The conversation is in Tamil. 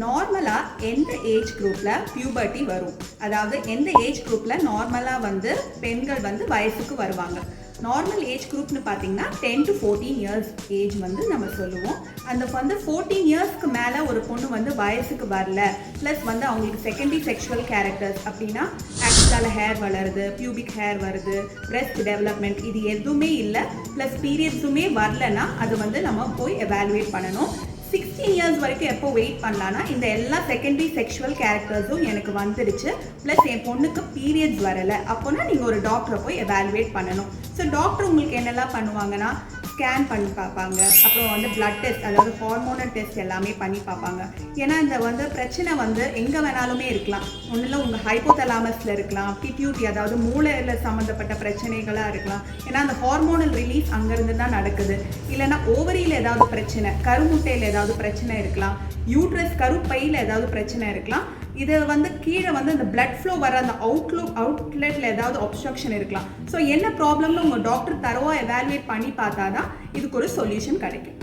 நார்மலாக எந்த ஏஜ் குரூப்பில் பியூபர்ட்டி வரும், அதாவது எந்த ஏஜ் குரூப்பில் நார்மலாக வந்து பெண்கள் வந்து வயசுக்கு வருவாங்க. நார்மல் ஏஜ் குரூப்னு பார்த்தீங்கன்னா 10 to 14 இயர்ஸ் ஏஜ் வந்து நம்ம சொல்லுவோம். அந்த வந்து 14 இயர்ஸ்க்கு மேலே ஒரு பொண்ணு வந்து வயசுக்கு வரல, ப்ளஸ் வந்து அவங்களுக்கு செகண்டரி செக்ஷுவல் கேரக்டர்ஸ் அப்படின்னா ஆக்சுவலாக ஹேர் வளருது, பியூபிக் ஹேர் வருது, பிரெஸ்ட் டெவலப்மெண்ட் இது எதுவுமே இல்லை, ப்ளஸ் பீரியட்ஸுமே வரலன்னா அது வந்து நம்ம போய் எவாலுவேட் பண்ணணும். 16 இயர்ஸ் வரைக்கும் எப்போ வெயிட் பண்ணலான்னா, இந்த எல்லா செகண்டரி செக்ஷுவல் கேரக்டர்ஸும் எனக்கு வந்துடுச்சு, ப்ளஸ் என் பொண்ணுக்கு பீரியட்ஸ் வரலை, அப்போனா நீங்கள் ஒரு டாக்டரை போய் எவாலுவேட் பண்ணணும். ஸோ டாக்டர் உங்களுக்கு என்னெல்லாம் பண்ணுவாங்கன்னா, ஸ்கேன் பண்ணி பார்ப்பாங்க, அப்புறம் வந்து பிளட் டெஸ்ட், அதாவது ஹார்மோனல் டெஸ்ட் எல்லாமே பண்ணி பார்ப்பாங்க. ஏன்னா இந்த வந்து பிரச்சனை வந்து எங்கே வேணாலுமே இருக்கலாம். ஒன்றில் உங்கள் ஹைப்போதலாமஸில் இருக்கலாம், பிட்யூட்டி அதாவது மூளையில் சம்மந்தப்பட்ட பிரச்சனைகளாக இருக்கலாம், ஏன்னா அந்த ஹார்மோனல் ரிலீஸ் அங்கேருந்து தான் நடக்குது. இல்லைனா ஓவரியில் ஏதாவது பிரச்சனை, கருமுட்டையில் ஏதாவது பிரச்சனை இருக்கலாம், யூட்ரஸ் கருப்பையில் ஏதாவது பிரச்சனை இருக்கலாம். இது வந்து கீழே வந்து அந்த பிளட் ஃப்ளோ வர அந்த அவுட்லெட்டில் ஏதாவது ஒப்ஸ்ட்ரக்ஷன் இருக்கலாம். ஸோ என்ன ப்ராப்ளம்னு உங்கள் டாக்டர் தரவாக எவாலுவேட் பண்ணி பார்த்தா தான் இதுக்கு ஒரு சொல்யூஷன் கிடைக்கும்.